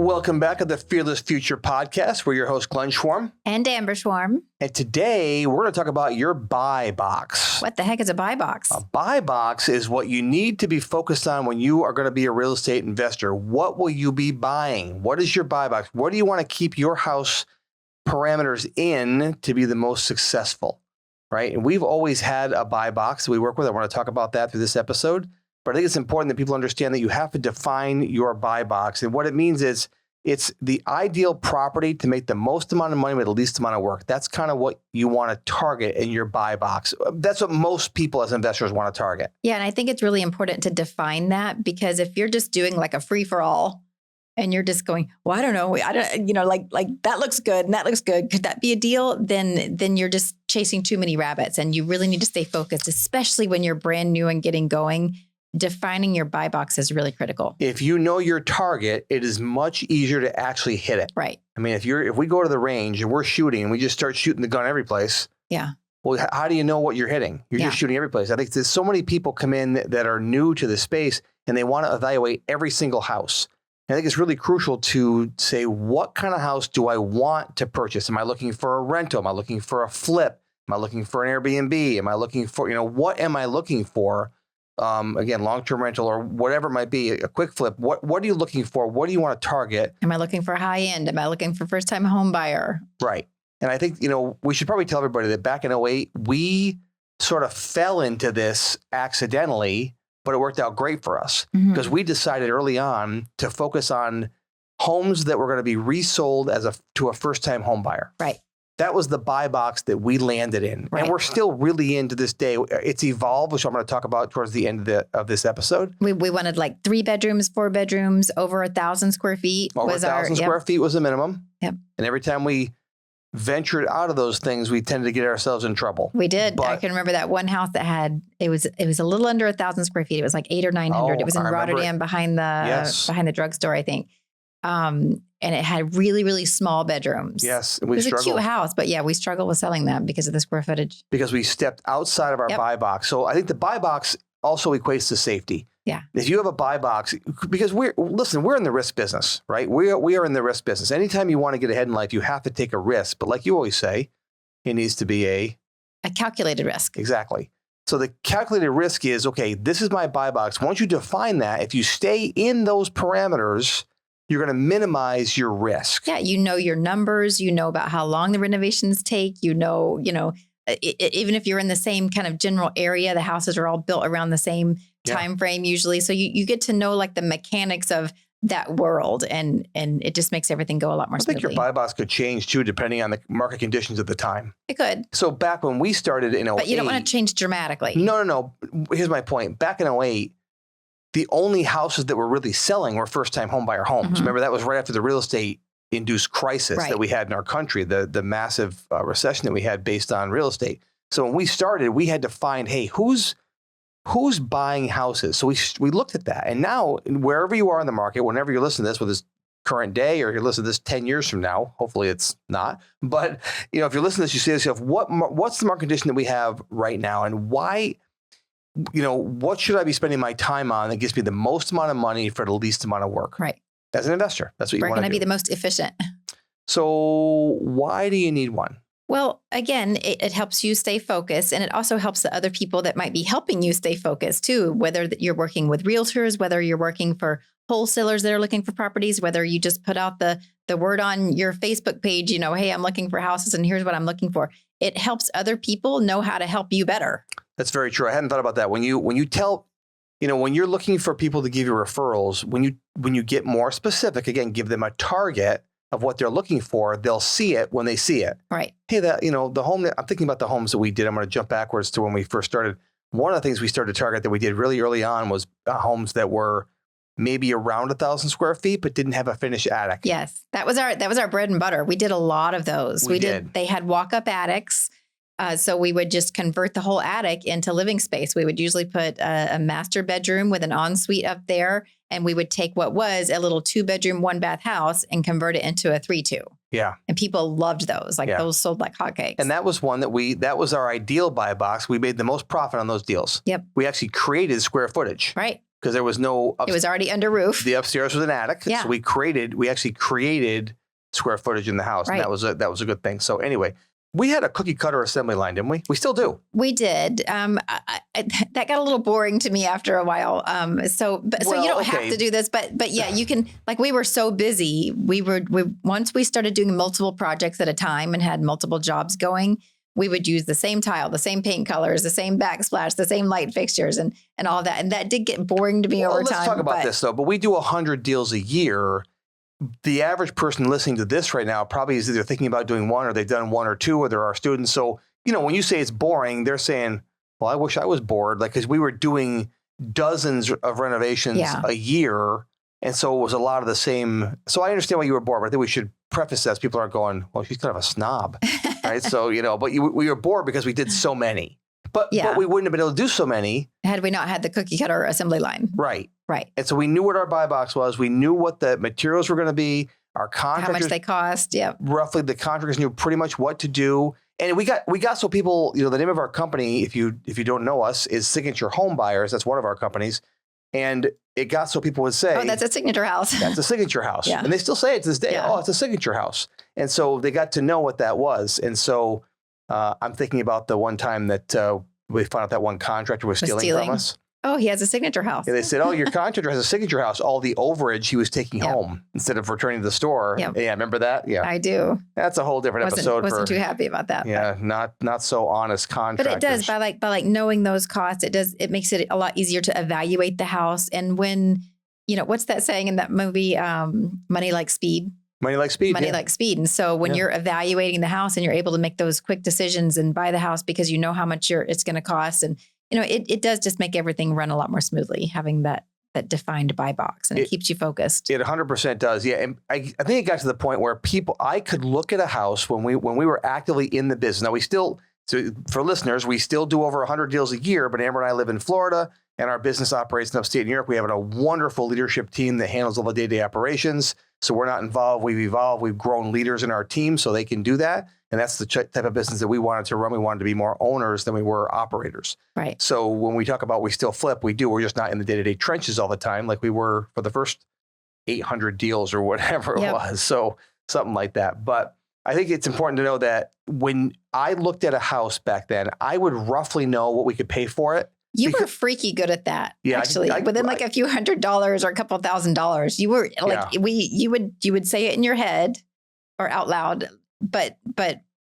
Welcome back to the Fearless Future podcast. We're your host, Glenn Schwarm. And Amber Schwarm. And today we're going to talk about your buy box. What the heck is a buy box? A buy box is what you need to be focused on when you are going to be a real estate investor. What will you be buying? What is your buy box? What do you want to keep your house parameters in to be the most successful, right? And we've always had a buy box that we work with. I want to talk about that through this episode. But I think it's important that people understand that you have to define your buy box. And what it means is it's the ideal property to make the most amount of money with the least amount of work. That's kind of what you want to target in your buy box. That's what most people as investors want to target. Yeah, and I think it's really important to define that, because if you're just doing like a free for all and you're just going, well, I don't know, like that looks good and that looks good, could that be a deal? Then you're just chasing too many rabbits, and you really need to stay focused, especially when you're brand new and getting going. Defining your buy box is really critical. If you know your target, it is much easier to actually hit it. Right. I mean, if we go to the range and we're shooting and we just start shooting the gun every place. Yeah. Well, how do you know what you're hitting? You're just shooting every place. I think there's so many people come in that are new to the space and they want to evaluate every single house. And I think it's really crucial to say, what kind of house do I want to purchase? Am I looking for a rental? Am I looking for a flip? Am I looking for an Airbnb? Am I looking for, what am I looking for? Again, long-term rental or whatever it might be, a quick flip. What are you looking for? What do you want to target? Am I looking for high end? Am I looking for first-time home buyer? Right. And I think, we should probably tell everybody that back in 2008, we sort of fell into this accidentally, but it worked out great for us because we decided early on to focus on homes that were going to be resold to a first-time home buyer. Right. That was the buy box that we landed in. Right. And we're still really into this day. It's evolved, which I'm going to talk about towards the end of this episode. We wanted like 3 bedrooms, 4 bedrooms, over 1,000 square feet. Over 1,000 square feet was the minimum. Yep. And every time we ventured out of those things, we tended to get ourselves in trouble. We did. I can remember that one house that it was a little under 1,000 square feet. It was like 800 or 900. It was in Rotterdam behind the drugstore, I think. And it had really, really small bedrooms. Yes. It was a cute house, but we struggled with selling that because of the square footage. Because we stepped outside of our buy box. So I think the buy box also equates to safety. Yeah. If you have a buy box, because we're in the risk business, right? We are in the risk business. Anytime you want to get ahead in life, you have to take a risk. But like you always say, it needs to be a calculated risk. Exactly. So the calculated risk is, okay, this is my buy box. Once you define that, if you stay in those parameters, you're going to minimize your risk. Yeah, you know your numbers. You know about how long the renovations take. Even if you're in the same kind of general area, the houses are all built around the same time frame usually. So you get to know like the mechanics of that world, and it just makes everything go a lot more smoothly. I think your buy box could change too, depending on the market conditions at the time. It could. So back when we started in 2008. But you don't want to change dramatically. No. Here's my point. Back in 2008, the only houses that were really selling were first-time homebuyer homes. Remember, that was right after the real estate-induced crisis that we had in our country, the massive recession that we had based on real estate. So when we started, we had to find, hey, who's buying houses? So we looked at that. And now, wherever you are in the market, whenever you're listening to this, whether it's current day or you're listening to this 10 years from now, hopefully it's not. But if you're listening to this, you say to yourself, what's the market condition that we have right now? And why? What should I be spending my time on that gives me the most amount of money for the least amount of work? Right. As an investor, that's what you want to do. Where can I be the most efficient? So why do you need one? Well, again, it helps you stay focused, and it also helps the other people that might be helping you stay focused too, whether you're working with realtors, whether you're working for wholesalers that are looking for properties, whether you just put out the word on your Facebook page, hey, I'm looking for houses and here's what I'm looking for. It helps other people know how to help you better. That's very true. I hadn't thought about that. When you're looking for people to give you referrals, when you get more specific, again, give them a target of what they're looking for, they'll see it when they see it. Right. Hey, the home I'm thinking about the homes that we did. I'm going to jump backwards to when we first started. One of the things we started to target that we did really early on was homes that were maybe around 1,000 square feet, but didn't have a finished attic. Yes. That was our bread and butter. We did a lot of those. We did. They had walk-up attics. So we would just convert the whole attic into living space. We would usually put a master bedroom with an ensuite up there, and we would take what was a little 2-bedroom, 1-bath house and convert it into a 3-2. Yeah. And people loved those. Those sold like hotcakes. And that was one that was our ideal buy box. We made the most profit on those deals. Yep. We actually created square footage. Right. because there was no. It was already under roof. The upstairs was an attic, Yeah. so we actually created square footage in the house, Right. and that was a good thing. So anyway, we had a cookie cutter assembly line, didn't we? We still do. We did. That got a little boring to me after a while. So you don't have to do this, but yeah, you can. Like, we were so busy. Once we started doing multiple projects at a time and had multiple jobs going, we would use the same tile, the same paint colors, the same backsplash, the same light fixtures, and all of that. And that did get boring to me over time. Let's talk about this though. But we do 100 deals a year. The average person listening to this right now probably is either thinking about doing one, or they've done one or two, or they're our students. So, when you say it's boring, they're saying, well, I wish I was bored. Like, because we were doing dozens of renovations a year. And so it was a lot of the same. So I understand why you were bored, but I think we should preface that. People aren't going, well, she's kind of a snob, right? So, but we were bored because we did so many. But we wouldn't have been able to do so many had we not had the cookie cutter assembly line. Right. Right. And so we knew what our buy box was. We knew what the materials were going to be. Our contractors, how much they cost. Yeah. Roughly, the contractors knew pretty much what to do. And we got so people, the name of our company, if you don't know us, is Signature Home Buyers. That's one of our companies. And it got so people would say, oh, that's a signature house. That's a signature house. Yeah. And they still say it to this day. Yeah. Oh, it's a signature house. And so they got to know what that was. And so I'm thinking about the one time that we found out that one contractor was stealing from us. Oh, he has a signature house. Yeah, they said, oh, your contractor has a signature house. All the overage he was taking home instead of returning to the store. Yep. Yeah, remember that? Yeah. I do. That's a whole different episode. Wasn't too happy about that. Yeah, not so honest contractors. But it does, by knowing those costs, it makes it a lot easier to evaluate the house. And when, what's that saying in that movie, Money Like Speed? Money like speed. Money like speed. And so when you're evaluating the house and you're able to make those quick decisions and buy the house because you know how much it's going to cost, and it does just make everything run a lot more smoothly, having that defined buy box, and it keeps you focused. It 100% does. Yeah. And I think it got to the point where I could look at a house when we were actively in the business. Now so for listeners, we still do over 100 deals a year, but Amber and I live in Florida and our business operates in upstate New York. We have a wonderful leadership team that handles all the day-to-day operations. So we're not involved. We've evolved. We've grown leaders in our team so they can do that. And that's the type of business that we wanted to run. We wanted to be more owners than we were operators. Right. So when we talk about we still flip, we do. We're just not in the day-to-day trenches all the time like we were for the first 800 deals or whatever it was. So something like that. But I think it's important to know that when I looked at a house back then, I would roughly know what we could pay for it. You were freaky good at that, actually. I Within like a few $100s or a couple $1,000s, you were like, you would say it in your head or out loud, but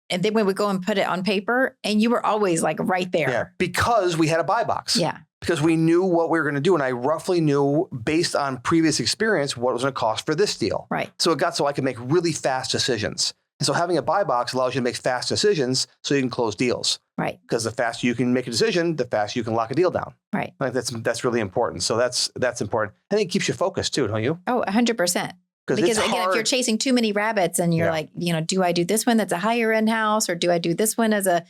and then we would go and put it on paper, and you were always like right there. Yeah, because we had a buy box. Yeah. Because we knew what we were going to do, and I roughly knew based on previous experience what it was going to cost for this deal. Right. So it got so I could make really fast decisions. And so having a buy box allows you to make fast decisions so you can close deals. Right. Because the faster you can make a decision, the faster you can lock a deal down. Right. Like that's really important. So that's important. I think it keeps you focused too, don't you? Oh, 100%. Because again, if you're chasing too many rabbits and you're like, do I do this one that's a higher end house, or do I do this one as a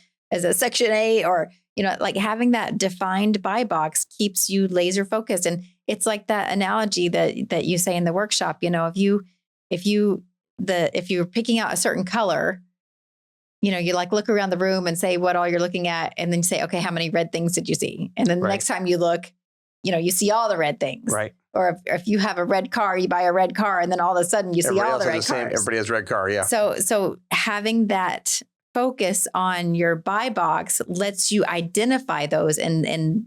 Section 8, or like having that defined buy box keeps you laser focused. And it's like that analogy that you say in the workshop. If you're picking out a certain color, you like look around the room and say what all you're looking at, and then you say, okay, how many red things did you see? And then the next time you look, you see all the red things. Right. Or if you have a red car, you buy a red car, and then all of a sudden you see all the red cars. Everybody has a red car, yeah. So having that focus on your buy box lets you identify those and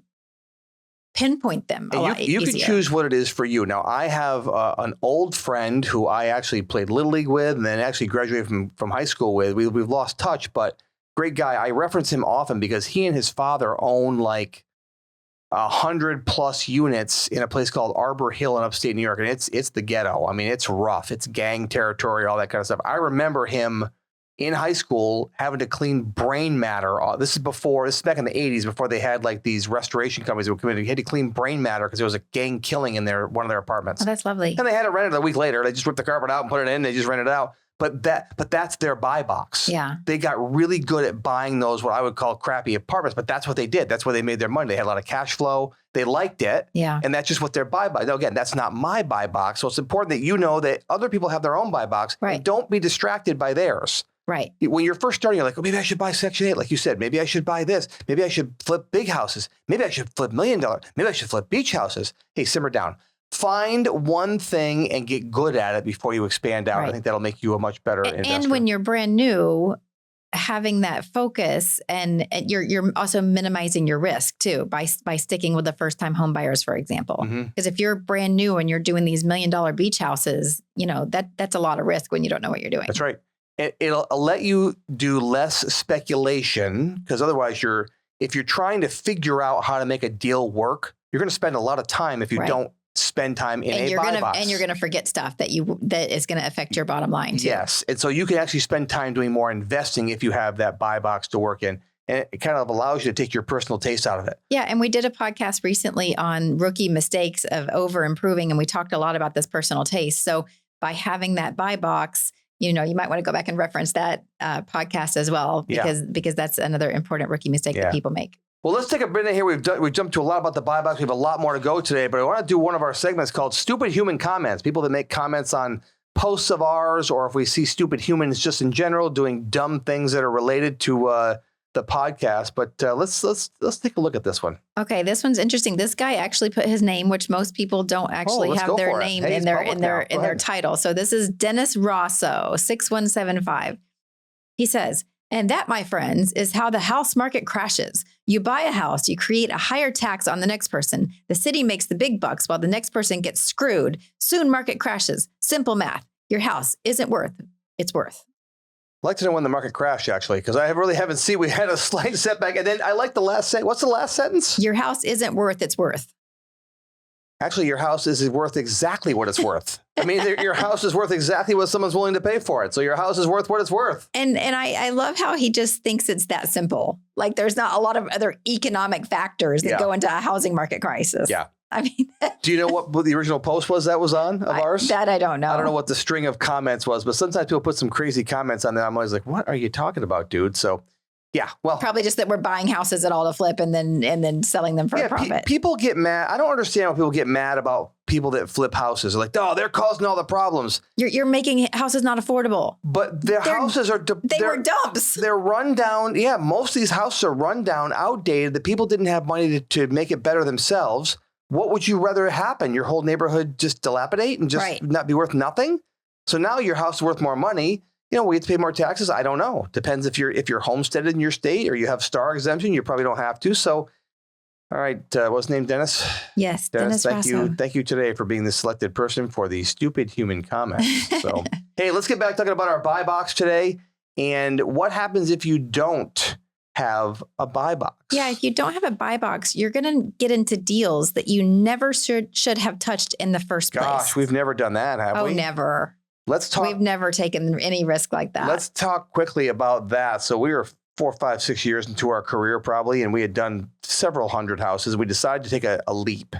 pinpoint them a lot easier. You can choose what it is for you. Now, I have an old friend who I actually played Little League with and then actually graduated from high school with. We've lost touch, but great guy. I reference him often because he and his father own like 100+ units in a place called Arbor Hill in upstate New York. And it's the ghetto. I mean, it's rough. It's gang territory, all that kind of stuff. I remember him in high school having to clean brain matter. This is back in the 80s, before they had like these restoration companies that were committed. He had to clean brain matter because there was a gang killing in one of their apartments. Oh, that's lovely. And they had it rented a week later. They just ripped the carpet out and put it in. They just rented it out. But that's their buy box. Yeah. They got really good at buying those, what I would call crappy apartments, but that's what they did. That's where they made their money. They had a lot of cash flow. They liked it. Yeah. And that's just what their buy box. Now, again, that's not my buy box. So it's important that you know that other people have their own buy box. Right. And don't be distracted by theirs. Right. When you're first starting, you're like, oh, maybe I should buy Section 8. Like you said, maybe I should buy this. Maybe I should flip big houses. Maybe I should flip $1 million. Maybe I should flip beach houses. Hey, simmer down. Find one thing and get good at it before you expand out. Right. I think that'll make you a much better investor. And when you're brand new, having that focus and you're also minimizing your risk too by sticking with the first time home buyers, for example. Because if you're brand new and you're doing these $1 million beach houses, that's a lot of risk when you don't know what you're doing. That's right. It'll let you do less speculation, because otherwise if you're trying to figure out how to make a deal work, you're going to spend a lot of time if you don't spend time in a buy box. And you're going to forget stuff that is going to affect your bottom line too. Yes. And so you can actually spend time doing more investing if you have that buy box to work in. And it kind of allows you to take your personal taste out of it. Yeah. And we did a podcast recently on rookie mistakes of over improving. And we talked a lot about this personal taste. So by having that buy box, you might want to go back and reference that podcast as well, because that's another important rookie mistake that people make. Well, let's take a minute here. We've jumped to a lot about the buy box. We have a lot more to go today, but I want to do one of our segments called Stupid Human Comments. People that make comments on posts of ours, or if we see stupid humans just in general doing dumb things that are related to the podcast. But let's take a look at this one. Okay, this one's interesting. This guy actually put his name, which most people don't actually have their name in their title. So this is Dennis Rosso, 6175. He says, and that, my friends, is how the house market crashes. You buy a house, you create a higher tax on the next person. The city makes the big bucks while the next person gets screwed. Soon market crashes. Simple math. Your house isn't worth its worth. I'd like to know when the market crashed, actually, because I really haven't seen. We had a slight setback. And then I like the last sentence. What's the last sentence? Your house isn't worth its worth. Actually, your house is worth exactly what it's worth. I mean, your house is worth exactly what someone's willing to pay for it. So your house is worth what it's worth. And I love how he just thinks it's that simple. Like there's not a lot of other economic factors that go into a housing market crisis. Yeah. I mean, do you know what the original post was that was on of ours? That I don't know. I don't know what the string of comments was, but sometimes people put some crazy comments on there. I'm always like, what are you talking about, dude? So yeah, well, probably just that we're buying houses at all to flip and then selling them for a profit. People get mad. I don't understand why people get mad about people that flip houses. They're like, oh, they're causing all the problems. You're making houses not affordable. But their houses are were dumps. They're run down. Yeah, most of these houses are run down, outdated. The people didn't have money to make it better themselves. What would you rather happen? Your whole neighborhood just dilapidate and just not be worth nothing? So now your house is worth more money. We have to pay more taxes. I don't know. Depends if you're homesteaded in your state or you have star exemption. You probably don't have to. So, all right. What's his name? Dennis? Yes. Dennis thank Rosso. you. Thank you today for being the selected person for the stupid human comments. So, hey, let's get back talking about our buy box today and what happens if you don't have a buy box. Yeah. If you don't have a buy box, you're going to get into deals that you never should have touched in the first place. Gosh, we've never done that, have we? Oh, never. Let's talk. We've never taken any risk like that. Let's talk quickly about that. So we were 4, 5, 6 years into our career probably, and we had done several hundred houses. We decided to take a leap,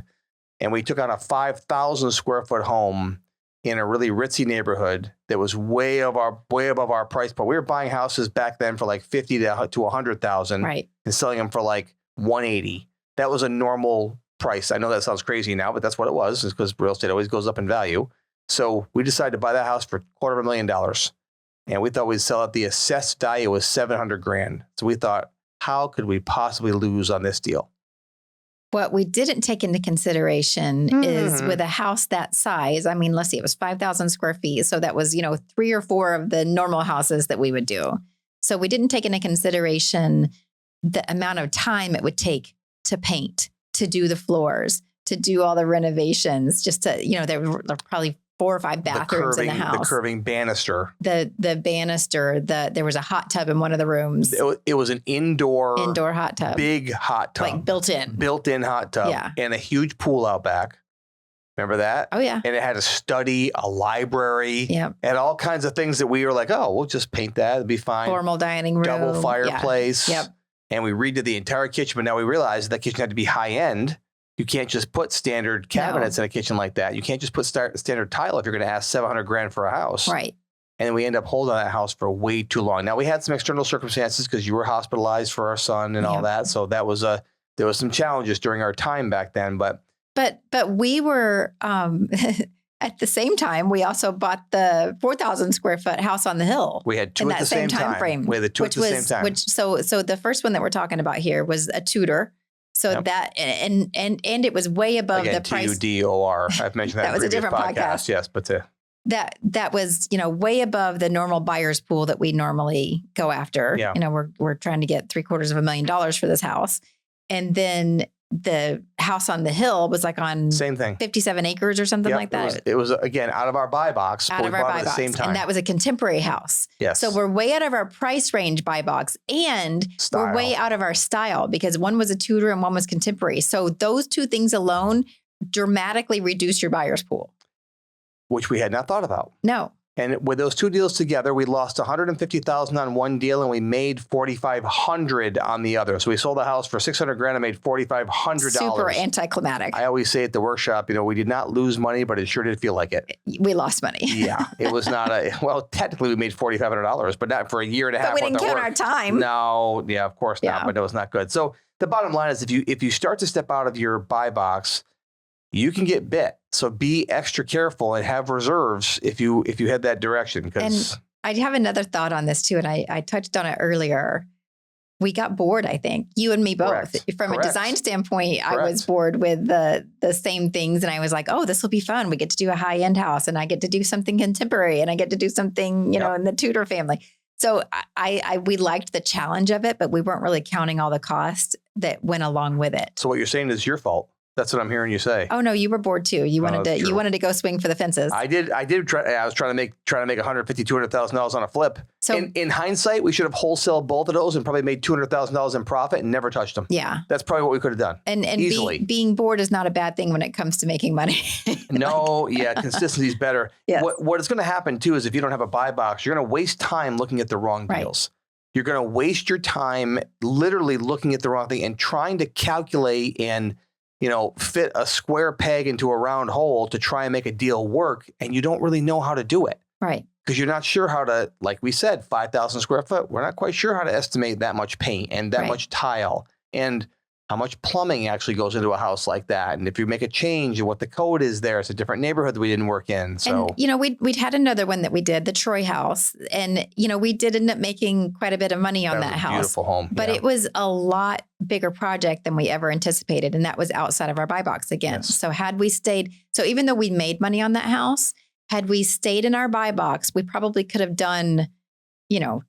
and we took on a 5,000 square foot home in a really ritzy neighborhood that was way above our price point. We were buying houses back then for like 50 to 100,000, right, and selling them for like 180. That was a normal price. I know that sounds crazy now, but that's what it was. It's because real estate always goes up in value. So we decided to buy that house for $250,000, and we thought we'd sell it. The assessed value was $700,000. So we thought, how could we possibly lose on this deal? What we didn't take into consideration is with a house that size. I mean, let's see, it was 5,000 square feet. So that was, 3 or 4 of the normal houses that we would do. So we didn't take into consideration the amount of time it would take to paint, to do the floors, to do all the renovations, just to, there were probably 4 or 5 bathrooms in the house. The curving banister. The banister. There was a hot tub in one of the rooms. It was an indoor hot tub. Big hot tub. Like built-in. Built-in hot tub. Yeah. And a huge pool out back. Remember that? Oh, yeah. And it had a study, a library, yep, and all kinds of things that we were like, oh, we'll just paint that. It'll be fine. Formal dining room. Double fireplace. Yeah. Yep. And we redid the entire kitchen, but now we realized that kitchen had to be high-end. You can't just put standard cabinets in a kitchen like that. You can't just put standard tile if you're going to ask $700,000 for a house. Right. And we end up holding that house for way too long. Now we had some external circumstances because you were hospitalized for our son and all that. So that was there was some challenges during our time back then. But we were at the same time, we also bought the 4,000 square foot house on the hill. We had two at the same time frame. We had the two at the same time. So the first one that we're talking about here was a Tudor. So that and it was way above the price. TUDOR. I've mentioned that. That was a different podcast. Yes, but that was way above the normal buyer's pool that we normally go after. Yeah. We're trying to get $750,000 for this house, and then the house on the hill was like on same thing, 57 acres or something like that. It was again out of our buy box. Out of our buy box, at the same time, and that was a contemporary house. Yes. So we're way out of our price range buy box, and we're way out of our style because one was a Tudor and one was contemporary. So those two things alone dramatically reduce your buyer's pool, which we had not thought about. No. And with those two deals together, we lost $150,000 on one deal and we made $4,500 on the other. So we sold the house for $600,000 and made $4,500. Super anticlimactic. I always say at the workshop, we did not lose money, but it sure did feel like it. We lost money. Yeah, it was not technically we made $4,500, but not for a year and a half. But we didn't count our time. No, yeah, of course not. But it was not good. So the bottom line is, if you start to step out of your buy box, you can get bit. So be extra careful and have reserves if you head that direction. And I have another thought on this too, and I touched on it earlier. We got bored, I think, you and me both. Correct. From a design standpoint, Correct. I was bored with the same things, and I was like, "Oh, this will be fun. We get to do a high end house, and I get to do something contemporary, and I get to do something, in the Tudor family." So we liked the challenge of it, but we weren't really counting all the costs that went along with it. So what you're saying is your fault. That's what I'm hearing you say. Oh no, you were bored too. You wanted to go swing for the fences. I did try. I was trying to make $200,000 on a flip. So in hindsight, we should have wholesaled both of those and probably made $200,000 in profit and never touched them. Yeah, that's probably what we could have done. And easily. Being bored is not a bad thing when it comes to making money. No, consistency is better. Yes. What is going to happen too is if you don't have a buy box, you're going to waste time looking at the wrong deals. You're going to waste your time literally looking at the wrong thing and trying to calculate and fit a square peg into a round hole to try and make a deal work. And you don't really know how to do it. Right. Because you're not sure how to, like we said, 5,000 square foot. We're not quite sure how to estimate that much paint and that much tile and how much plumbing actually goes into a house like that. And if you make a change and what the code is there, it's a different neighborhood that we didn't work in. So, and, we'd had another one that we did, the Troy house. And, we did end up making quite a bit of money on that house. Beautiful home. But it was a lot bigger project than we ever anticipated. And that was outside of our buy box again. Yes. So even though we made money on that house, had we stayed in our buy box, we probably could have done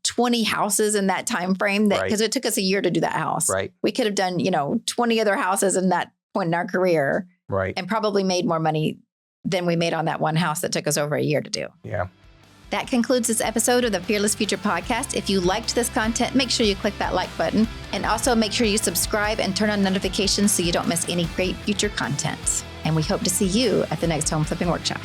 20 houses in that time frame because it took us a year to do that house. Right. We could have done, 20 other houses in that point in our career. Right. And probably made more money than we made on that one house that took us over a year to do. Yeah. That concludes this episode of the Fearless Future Podcast. If you liked this content, make sure you click that like button and also make sure you subscribe and turn on notifications so you don't miss any great future content. And we hope to see you at the next home flipping workshop.